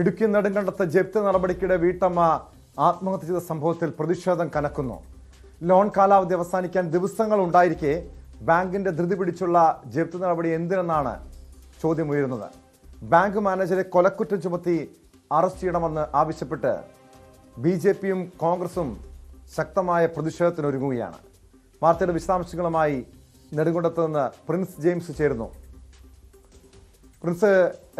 ഇടുക്കി നെടുങ്കണ്ടത്ത് ജപ്തി നടപടിക്കിടെ വീട്ടമ്മ ആത്മഹത്യ ചെയ്ത സംഭവത്തിൽ പ്രതിഷേധം കനക്കുന്നു. ലോൺ കാലാവധി അവസാനിക്കാൻ ദിവസങ്ങൾ ഉണ്ടായിരിക്കെ ബാങ്കിന്റെ ധൃതി പിടിച്ചുള്ള ജപ്തി നടപടി എന്തിനെന്നാണ് ചോദ്യമുയരുന്നത്. ബാങ്ക് മാനേജരെ കൊലക്കുറ്റം ചുമത്തി അറസ്റ്റ് ചെയ്യണമെന്ന് ആവശ്യപ്പെട്ട് BJPയും കോൺഗ്രസും ശക്തമായ പ്രതിഷേധത്തിനൊരുങ്ങുകയാണ്. വാർത്തയുടെ വിശദാംശങ്ങളുമായി നെടുങ്കണ്ടത്ത് നിന്ന് പ്രിൻസ് ജെയിംസ് ചേരുന്നു. പ്രിൻസ്,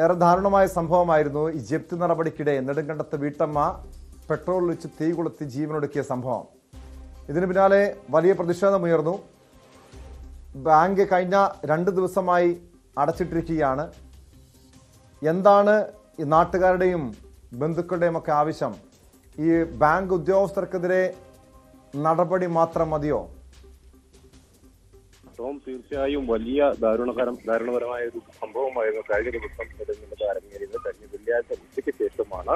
ഏറെ ദാരുണമായ സംഭവമായിരുന്നു ഈ ജപ്തി നടപടിക്കിടെ നെടുങ്കണ്ടത്ത് വീട്ടമ്മ പെട്രോൾ ഒഴിച്ച് തീ കൊളുത്തി ജീവനൊടുക്കിയ സംഭവം. ഇതിന് പിന്നാലെ വലിയ പ്രതിഷേധമുയർന്നു. ബാങ്ക് കഴിഞ്ഞ 2 ദിവസമായി അടച്ചിട്ടിരിക്കുകയാണ്. എന്താണ് ഈ നാട്ടുകാരുടെയും ബന്ധുക്കളുടെയും ഒക്കെ ആവശ്യം? ഈ ബാങ്ക് ഉദ്യോഗസ്ഥർക്കെതിരെ നടപടി മാത്രം മതിയോ? തീർച്ചയായും വലിയ ദാരുണപരമായ ഒരു സംഭവമായിരുന്നു കഴിഞ്ഞ ദിവസം നെടുങ്കണ്ടത്ത് അരങ്ങേറിയത്. കഴിഞ്ഞ വെള്ളിയാഴ്ച ഉച്ചയ്ക്ക് ശേഷമാണ്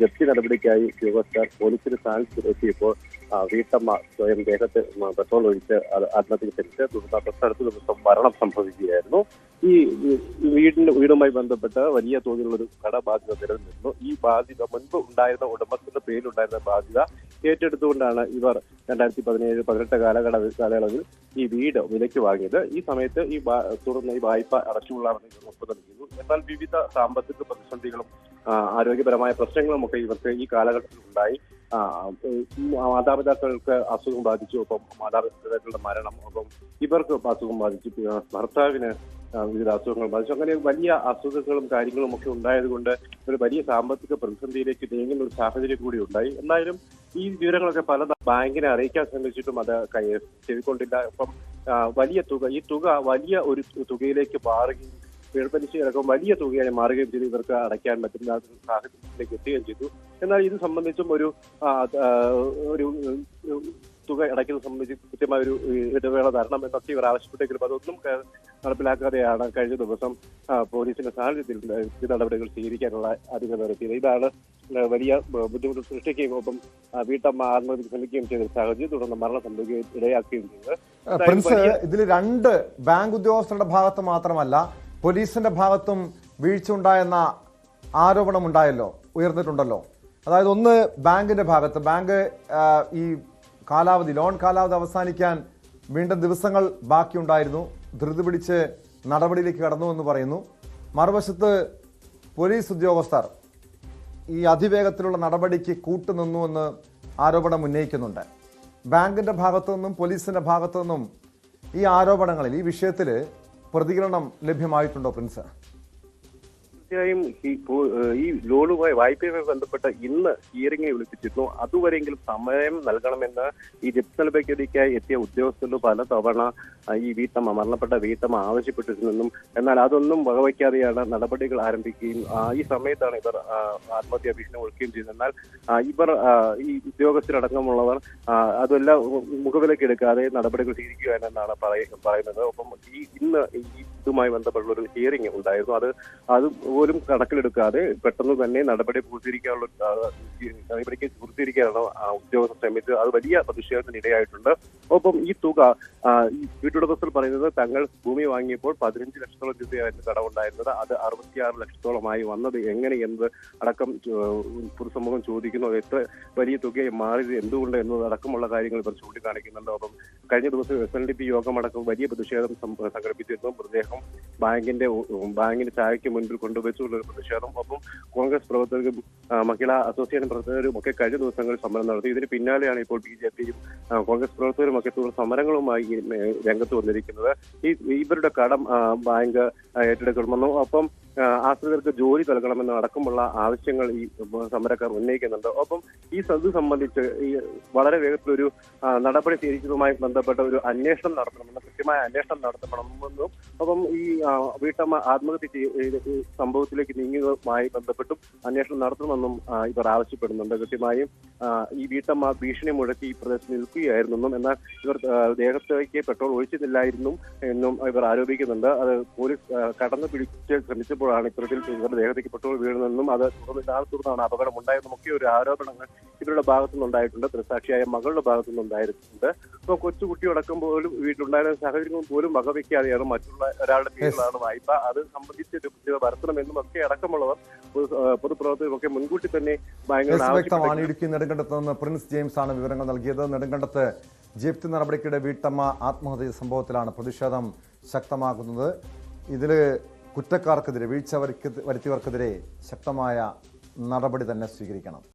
ജപ്തി നടപടിക്കായി ഉദ്യോഗസ്ഥർ പോലീസിന് എത്തിയപ്പോൾ വീട്ടമ്മ സ്വയം ദേഹത്ത് പെട്രോൾ ഒഴിച്ച് ആത്മഹത്യ ശ്രമിച്ച് തൊട്ടടുത്ത ദിവസം മരണം സംഭവിക്കുകയായിരുന്നു. ഈ വീടുമായി ബന്ധപ്പെട്ട് വലിയ തോതിലുള്ളൊരു കടബാധ്യത നിലനിന്നിരുന്നു. ഈ ബാധ്യത മുൻപ് ഉണ്ടായിരുന്ന ഉടമസ്ഥന്റെ പേരിലുണ്ടായിരുന്ന ബാധ്യത ഏറ്റെടുത്തുകൊണ്ടാണ് ഇവർ 2017-18 കാലയളവിൽ ഈ വീട് വിലയ്ക്ക് വാങ്ങിയത്. ഈ സമയത്ത് തുടർന്ന് ഈ വായ്പ അടച്ചുകൊള്ളാമെന്ന് ഇവർ ഉറപ്പ് നൽകിയിരുന്നു. എന്നാൽ വിവിധ സാമ്പത്തിക പ്രതിസന്ധികളും ആരോഗ്യപരമായ പ്രശ്നങ്ങളും ഒക്കെ ഇവർക്ക് ഈ കാലഘട്ടത്തിൽ ഉണ്ടായി. മാതാപിതാക്കൾക്ക് അസുഖം ബാധിച്ചു, ഒപ്പം മാതാപിതാക്കളുടെ മരണം, ഒപ്പം ഇവർക്ക് അസുഖം ബാധിച്ചു, ഭർത്താവിന് വിവിധ അസുഖങ്ങൾ ബാധിച്ചു. അങ്ങനെ വലിയ അസുഖങ്ങളും കാര്യങ്ങളും ഒക്കെ ഉണ്ടായതുകൊണ്ട് ഒരു വലിയ സാമ്പത്തിക പ്രതിസന്ധിയിലേക്ക് നീങ്ങുന്ന ഒരു സാഹചര്യം കൂടി ഉണ്ടായി. എന്തായാലും ഈ വിവരങ്ങളൊക്കെ പല ബാങ്കിനെ അറിയിക്കാൻ ശ്രമിച്ചിട്ടും അത് ചെവിക്കൊണ്ടില്ല. ഒപ്പം ഈ തുക വലിയ ഒരു തുകയിലേക്ക് മാറുകയും പിഴപ്പലിശയടക്കം വലിയ തുകയായി മാറുകയും ചെയ്തു. ഇവർക്ക് അടയ്ക്കാൻ പറ്റുന്ന സാഹചര്യത്തിലേക്ക് എത്തുകയും ചെയ്തു. എന്നാൽ ഇത് സംബന്ധിച്ചും ഒരു തുക അടയ്ക്കുന്നത് സംബന്ധിച്ച് കൃത്യമായ ഒരു ഇടവേള തരണം എന്നൊക്കെ ഇവർ ആവശ്യപ്പെട്ടെങ്കിലും അതൊന്നും നടപ്പിലാക്കാതെയാണ് കഴിഞ്ഞ ദിവസം പോലീസിന്റെ സാന്നിധ്യത്തിൽ നടപടികൾ സ്വീകരിക്കാനുള്ള അധികൃതർ എത്തിയത്. ഇതാണ് വലിയ ബുദ്ധിമുട്ട് സൃഷ്ടിക്കുകയും ഒപ്പം വീട്ടമ്മ ആത്മഹത്യക്ക് ശ്രമിക്കുകയും ചെയ്ത സാഹചര്യം, തുടർന്ന് മരണം സംഭവിക്കുകയും ഇടയാക്കുകയും ചെയ്തത്. പ്രിൻസ്, ഇതിൽ 2 ബാങ്ക് ഉദ്യോഗസ്ഥരുടെ ഭാഗത്ത് മാത്രമല്ല പോലീസിന്റെ ഭാഗത്തും വീഴ്ച ഉണ്ടായെന്ന ആരോപണം ഉയർന്നിട്ടുണ്ടല്ലോ. അതായത് ഒന്ന് ബാങ്കിന്റെ ഭാഗത്ത്, ബാങ്ക് ഈ ലോൺ കാലാവധി അവസാനിക്കാൻ വീണ്ടും ദിവസങ്ങൾ ബാക്കിയുണ്ടായിരുന്നു, ധൃതി പിടിച്ച് നടപടിയിലേക്ക് കടന്നു എന്ന് പറയുന്നു. മറുവശത്ത് പോലീസ് ഉദ്യോഗസ്ഥർ ഈ അതിവേഗത്തിലുള്ള നടപടിക്ക് കൂട്ടുനിന്നുവെന്ന് ആരോപണം ഉന്നയിക്കുന്നുണ്ട്. ബാങ്കിന്റെ ഭാഗത്തു നിന്നും പോലീസിന്റെ ഭാഗത്തു നിന്നും ഈ ആരോപണങ്ങളിൽ, ഈ വിഷയത്തിൽ പ്രതികരണം ലഭ്യമായിട്ടുണ്ടോ പ്രിൻസ്? തീർച്ചയായും ഈ ലോണുമായി വായ്പയുമായി ബന്ധപ്പെട്ട ഇന്ന് ഹിയറിംഗിനെ വിളിപ്പിച്ചിരുന്നു. അതുവരെയെങ്കിലും സമയം നൽകണമെന്ന് ഈ ജപ്തി നടപടിക്കായി എത്തിയ ഉദ്യോഗസ്ഥരോട് പലതവണ ഈ മരണപ്പെട്ട വീട്ടമ്മ ആവശ്യപ്പെട്ടിരുന്നെന്നും, എന്നാൽ അതൊന്നും വകവയ്ക്കാതെയാണ് നടപടികൾ ആരംഭിക്കുകയും ഈ സമയത്താണ് ഇവർ ആത്മഹത്യാ ഭീഷണി ഒഴുക്കുകയും ചെയ്തത്. എന്നാൽ ഇവർ ഈ ഉദ്യോഗസ്ഥരടക്കമുള്ളവർ അതെല്ലാം മുഖവിലേക്ക് എടുക്കാതെ നടപടികൾ സ്വീകരിക്കുകയാണെന്നാണ് പറയുന്നത്. ഒപ്പം ഇന്ന് ഇതുമായി ബന്ധപ്പെട്ടുള്ള ഒരു ഹിയറിംഗ് ഉണ്ടായിരുന്നു. അത് പോലും കണക്കിലെടുക്കാതെ പെട്ടെന്ന് തന്നെ നടപടിക്ക് പൂർത്തീകരിക്കാനുള്ള ഉദ്യോഗസ്ഥർ ശ്രമിച്ചത്. അത് വലിയ പ്രതിഷേധത്തിന് ഇടയായിട്ടുണ്ട്. ഒപ്പം ഈ തുക വീട്ടുടമസ്ഥർ പറയുന്നത് തങ്ങൾ ഭൂമി വാങ്ങിയപ്പോൾ 15 ലക്ഷത്തോളം രൂപയായിരുന്നു കടമുണ്ടായിരുന്നത്, അത് 66 ലക്ഷത്തോളമായി വന്നത് എങ്ങനെയെന്നത് അടക്കം പൊതുസമൂഹം ചോദിക്കുന്നു. എത്ര വലിയ തുകയായി മാറിയത് എന്തുകൊണ്ട് എന്നത് അടക്കമുള്ള കാര്യങ്ങൾ ഇവർ ചൂണ്ടിക്കാണിക്കുന്നുണ്ട്. ഒപ്പം കഴിഞ്ഞ ദിവസം SNDP യോഗമടക്കം വലിയ പ്രതിഷേധം സംഘടിപ്പിച്ചിരുന്നു. മൃതദേഹം ബാങ്കിന്റെ ചായയ്ക്ക് മുൻപിൽ കൊണ്ടുവച്ചുള്ള ഒരു പ്രതിഷേധം. ഒപ്പം കോൺഗ്രസ് പ്രവർത്തകരും മഹിളാ അസോസിയേഷൻ പ്രവർത്തകരും ഒക്കെ കഴിഞ്ഞ ദിവസങ്ങളിൽ സമരം നടത്തി. ഇതിന് പിന്നാലെയാണ് ഇപ്പോൾ BJPയും കോൺഗ്രസ് പ്രവർത്തകരും ഒക്കെ സമരങ്ങളുമായി രംഗത്ത് വന്നിരിക്കുന്നത്. ഇവരുടെ കടം ബാങ്ക് ഏറ്റെടുക്കണമെന്നും ഒപ്പം ആശ്രിതർക്ക് ജോലി നൽകണമെന്നും അടക്കമുള്ള ആവശ്യങ്ങൾ ഈ സമരക്കാർ ഉന്നയിക്കുന്നുണ്ട്. ഒപ്പം ഇത് സംബന്ധിച്ച് വളരെ വേഗത്തിലൊരു നടപടി സ്വീകരിച്ചതുമായി ബന്ധപ്പെട്ട ഒരു അന്വേഷണം നടത്തണമെന്നും, കൃത്യമായ അന്വേഷണം നടത്തണമെന്നും, ഒപ്പം ഈ വീട്ടമ്മ ആത്മഹത്യ സംഭവത്തിലേക്ക് നീങ്ങിയതുമായി ബന്ധപ്പെട്ടും അന്വേഷണം നടത്തണമെന്നും ഇവർ ആവശ്യപ്പെടുന്നുണ്ട്. കൃത്യമായും ഈ വീട്ടമ്മ ഭീഷണി മുഴക്കി ഈ പ്രദേശത്ത് നിൽക്കുകയായിരുന്നെന്നും, എന്നാൽ ഇവർ ദേഹത്തേക്ക് പെട്രോൾ ഒഴിച്ചിട്ടില്ലായിരുന്നു എന്നും ഇവർ ആരോപിക്കുന്നുണ്ട്. അത് പോലീസ് കടന്നു പിടിച്ച് ശ്രമിച്ചപ്പോൾ വീഴുമ്പോഴാണ് ഇത്തരത്തിൽ ഇവരുടെ ദേഹത്തേക്ക് പെട്രോൾ വീഴുന്നതെന്നും അത് തുടർന്നാണ് അപകടം ഉണ്ടായതെന്നും ഒക്കെ ഒരു ആരോപണങ്ങൾ ഇവരുടെ ഭാഗത്തുനിന്നുണ്ടായിട്ടുണ്ട്. ദൃക്സാക്ഷിയായ മകളുടെ ഭാഗത്തുനിന്നുണ്ടായിട്ടുണ്ട്. അപ്പോൾ കൊച്ചുകുട്ടിയടക്കം പോലും വീട്ടിലുണ്ടായിരുന്ന സാഹചര്യം പോലും വകവയ്ക്കാതെയാണ് മറ്റുള്ള ഒരാളുടെ പേരിലാണ് വായ്പ. അത് സംബന്ധിച്ച് ഒരു കൃത്യത വരുത്തണമെന്നും ഒക്കെ അടക്കമുള്ളവർ പൊതുപ്രവർത്തകരൊക്കെ മുൻകൂട്ടി തന്നെ വ്യക്തമാണ്. ഇടുക്കി നെടുങ്കണ്ടത്ത് നിന്ന് പ്രിൻസ് ജെയിംസ് ആണ് വിവരങ്ങൾ നൽകിയത്. നെടുങ്കണ്ടത്ത് ജപ്തി നടപടിക്കിടെ വീട്ടമ്മ ആത്മഹത്യ സംഭവത്തിലാണ് പ്രതിഷേധം ശക്തമാകുന്നത്. ഇതിൽ കുറ്റക്കാർക്കെതിരെ, വീഴ്ച വരുത്തിയവർക്കെതിരെ ശക്തമായ നടപടി തന്നെ സ്വീകരിക്കണം.